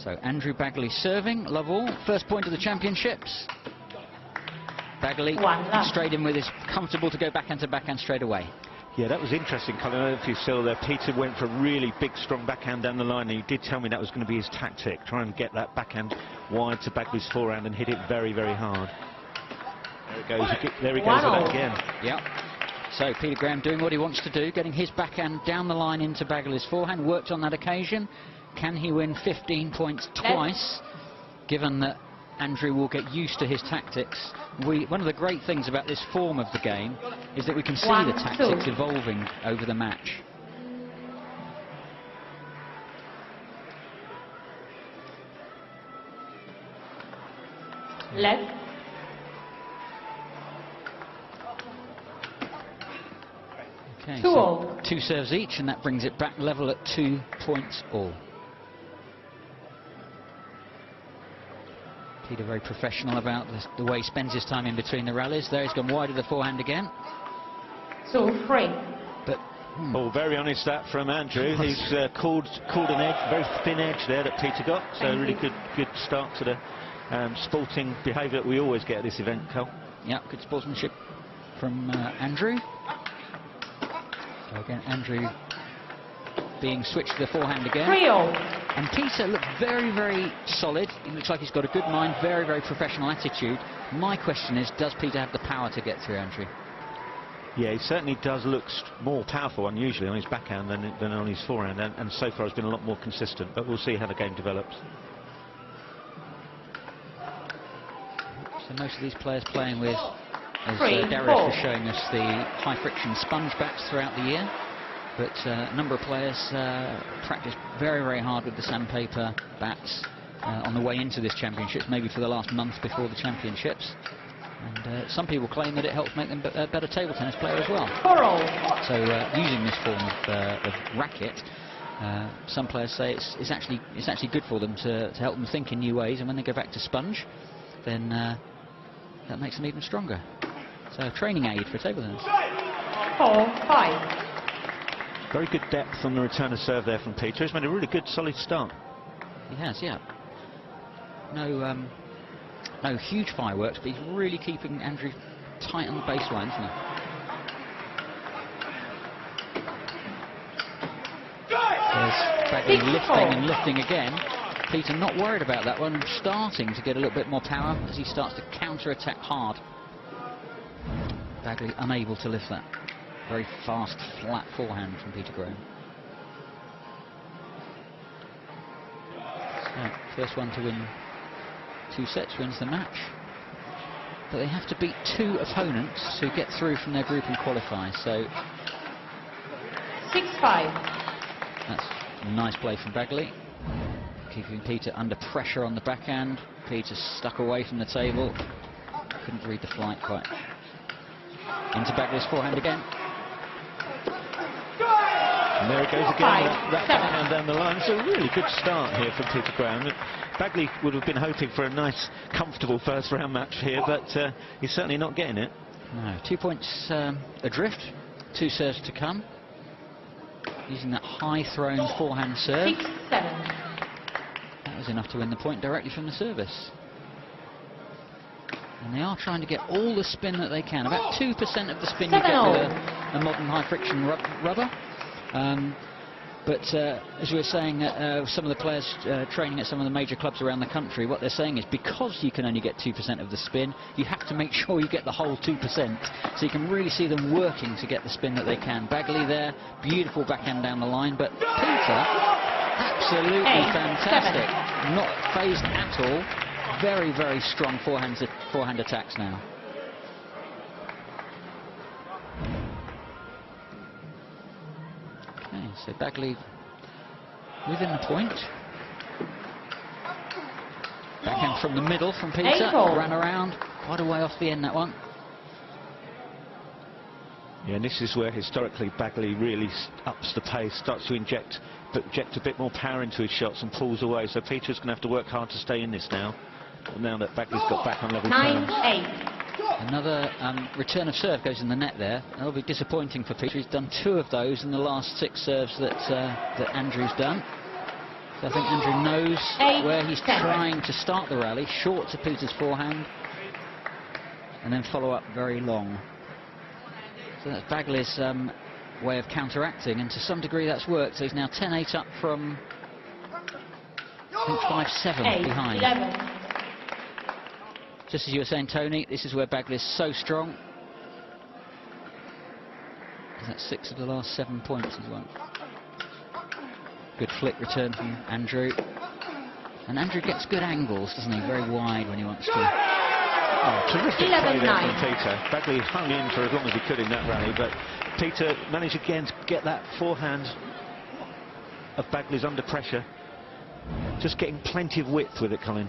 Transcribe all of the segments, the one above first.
So Andrew Baggaley serving, love all, first point of the championships. Baggaley straight in with his comfortable to go backhand to backhand straight away. Yeah, that was interesting, Colin. I don't know if you saw there, Peter went for a really big, strong backhand down the line, and he did tell me that was going to be his tactic, try and get that backhand wide to Baggaley's forehand and hit it very, very hard. There it goes, there he goes with that again. Yep. So Peter Graham doing what he wants to do, getting his backhand down the line into Baggaley's forehand, worked on that occasion. Can he win 15 points twice, given that Andrew will get used to his tactics? One of the great things about this form of the game is that we can see the tactics evolving over the match. Left. Okay, so 2 serves each, and that brings it back level at 2 points all. Peter very professional about the way he spends his time in between the rallies. There he's gone wide of the forehand again. So free. But oh, very honest that from Andrew. He's called an edge, very thin edge there that Peter got. So really good start to the sporting behaviour that we always get at this event, Cole. Yeah, good sportsmanship from Andrew. So again, Andrew being switched to the forehand again. And Peter looked very, very solid. He looks like he's got a good mind, very, very professional attitude. My question is, does Peter have the power to get through Andrew? Yeah, he certainly does look more powerful, unusually, on his backhand than on his forehand, and so far has been a lot more consistent, but we'll see how the game develops. So most of these players playing with, as Darius was showing us, the high-friction sponge bats throughout the year. But a number of players practice very, very hard with the sandpaper bats on the way into this championships, maybe for the last month before the championships. And some people claim that it helps make them a better table tennis player as well. So using this form of racket, some players say it's actually good for them to help them think in new ways, and when they go back to sponge, then that makes them even stronger. So a training aid for table tennis. 4-5. Very good depth on the return of serve there from Peter. He's made a really good, solid start. He has, yeah. No huge fireworks, but he's really keeping Andrew tight on the baseline, isn't he? There's Baggaley lifting and lifting again. Peter not worried about that one, starting to get a little bit more power as he starts to counter-attack hard. Baggaley unable to lift that. Very fast, flat forehand from Peter Graham. So, first one to win 2 sets wins the match. But they have to beat 2 opponents to get through from their group and qualify. So 6-5. That's a nice play from Baggaley, keeping Peter under pressure on the backhand. Peter stuck away from the table. Couldn't read the flight quite. Into Baggaley's forehand again. And there it goes again, that backhand down the line. It's a really good start here from Peter Graham. Baggaley would have been hoping for a nice, comfortable first round match here, but he's certainly not getting it. No, 2 points adrift, 2 serves to come. Using that high-thrown forehand serve. 6-7. That was enough to win the point directly from the service. And they are trying to get all the spin that they can. About 2% of the spin you get with a modern high-friction rubber. But as you were saying, some of the players training at some of the major clubs around the country, what they're saying is because you can only get 2% of the spin, you have to make sure you get the whole 2%. So you can really see them working to get the spin that they can. Baggaley there, beautiful backhand down the line, but Peter, absolutely fantastic. Not phased at all. Very, very strong forehand attacks now. Okay, so Baggaley within the point. Backhand from the middle from Peter. Ran around, quite a way off the end that one. Yeah, and this is where historically Baggaley really ups the pace, starts to inject a bit more power into his shots and pulls away. So Peter's going to have to work hard to stay in this now. Now that Baggaley's got back on level terms. 9-8. Another return of serve goes in the net there. That'll be disappointing for Peter. He's done 2 of those in the last 6 serves that Andrew's done. So I think Andrew knows where he's trying to start the rally. Short to Peter's forehand, and then follow up very long. So that's Baggaley's way of counteracting, and to some degree that's worked. So he's now 10-8 up from, I think, 5-7 behind. 11. Just as you were saying, Tony, this is where Baggaley's so strong. That's 6 of the last 7 points as well. Good flick return from Andrew. And Andrew gets good angles, doesn't he? Very wide when he wants to. Oh, terrific 11, play there 9. from Peter. Baggaley hung in for as long as he could in that rally, but Peter managed again to get that forehand of Baggaley's under pressure. Just getting plenty of width with it, Colin.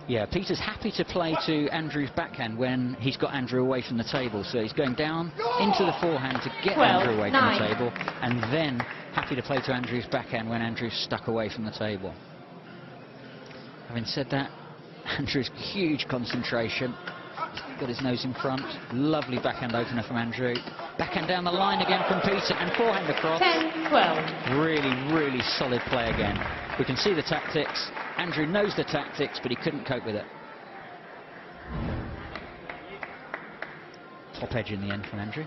Yeah, Peter's happy to play to Andrew's backhand when he's got Andrew away from the table. So he's going down into the forehand to get 12, Andrew away 9. from the table, and then happy to play to Andrew's backhand when Andrew's stuck away from the table. Having said that, Andrew's huge concentration. He's got his nose in front. Lovely backhand opener from Andrew. Backhand down the line again from Peter, and forehand across. 10-12. Really, really solid play again. We can see the tactics. Andrew knows the tactics, but he couldn't cope with it. Top edge in the end from Andrew.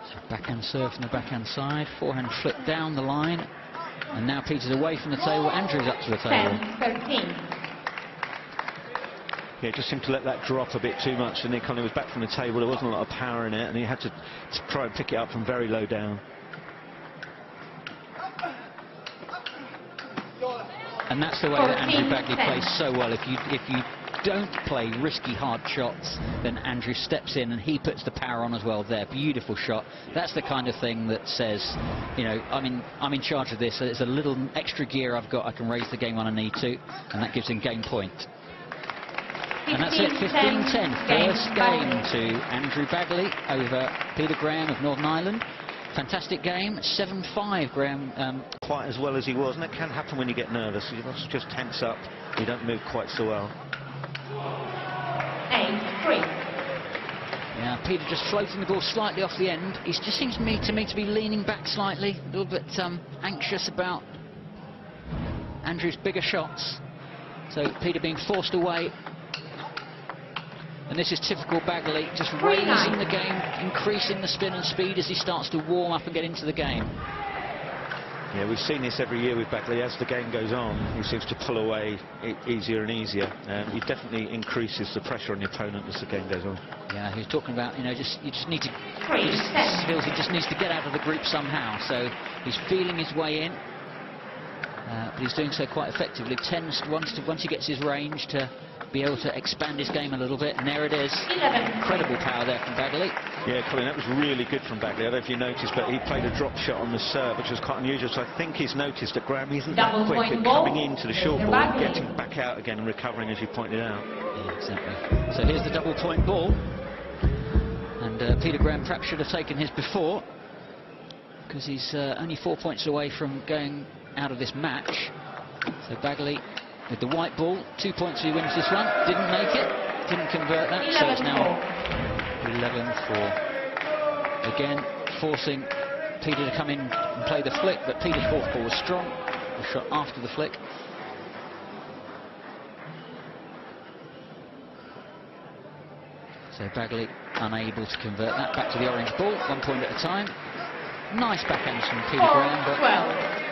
So backhand serve from the backhand side. Forehand flip down the line. And now Peter's away from the table. Andrew's up to the table. 10-13. Yeah, just seemed to let that drop a bit too much, and he kind of was back from the table. There wasn't a lot of power in it, and he had to try and pick it up from very low down. And that's the way that Andrew Baggaley plays so well. If you don't play risky hard shots, then Andrew steps in and he puts the power on as well there. Beautiful shot. That's the kind of thing that says, you know, I'm in charge of this. So there's a little extra gear I've got. I can raise the game when I need to, and that gives him game point. And that's it, 15-10. First game to Andrew Baggaley over Peter Graham of Northern Ireland. Fantastic game, 7-5, Graham. Quite as well as he was, and that can happen when you get nervous. You just tense up, you don't move quite so well. 8-3. Yeah, Peter just floating the ball slightly off the end. He just seems to me to be leaning back slightly, a little bit anxious about Andrew's bigger shots. So Peter being forced away. And this is typical Baggaley, just raising the game, increasing the spin and speed as he starts to warm up and get into the game. Yeah, we've seen this every year with Baggaley. As the game goes on, he seems to pull away easier and easier. He definitely increases the pressure on the opponent as the game goes on. Yeah, he was talking about, you know, you just need to. He feels he just needs to get out of the group somehow. So he's feeling his way in, but he's doing so quite effectively. Tends once he gets his range to be able to expand his game a little bit, and there it is. 11. Incredible power there from Baggaley. Yeah, Colin, that was really good from Baggaley. I don't know if you noticed, but he played a drop shot on the serve, which was quite unusual. So I think he's noticed that Graham isn't that quick at coming into the short ball and getting back out again and recovering, as you pointed out. Yeah, exactly. So here's the double point ball, and Peter Graham perhaps should have taken his before, because he's only 4 points away from going out of this match. So Baggaley with the white ball, 2 points if he wins this one. Didn't make it, didn't convert that, so it's now 11-4. Again, forcing Peter to come in and play the flick, but Peter's fourth ball was strong. The shot after the flick. So Baggaley unable to convert that. Back to the orange ball, 1 point at a time. Nice backhands from Peter Graham, but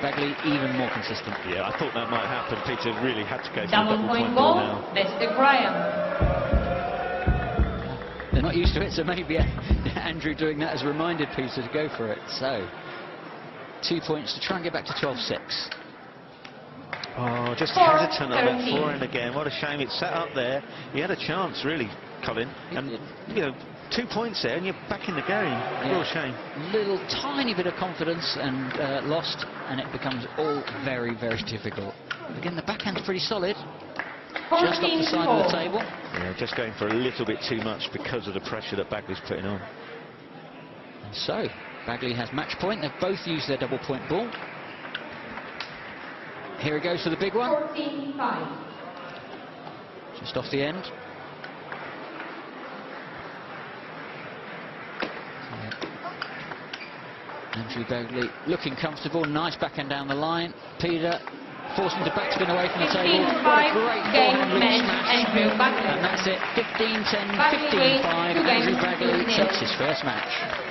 Baggaley even more consistent. Yeah, I thought that might happen. Peter really had to go for Double the point ball ball, now. Mr. Graham. They're not used to it, so maybe Andrew doing that has reminded Peter to go for it. So 2 points to try and get back to 12-6. Oh, just hesitant on that forehand again. What a shame. It sat up there. He had a chance, really, Colin. And, you know, 2 points there and you're back in the game. Yeah. Real shame. Little tiny bit of confidence and lost, and it becomes all very, very difficult. Again, the backhand's pretty solid. Just off the side of the table. Yeah, just going for a little bit too much because of the pressure that Baggaley's putting on. And so, Baggaley has match point. They've both used their double point ball. Here he goes for the big one. 14-5. Just off the end. And Andrew Baggaley looking comfortable, nice backhand down the line. Peter forcing the backspin away from the table. What a great forehand loop smash. And that's it, 15-10, 15-5. Andrew Baggaley takes his first match.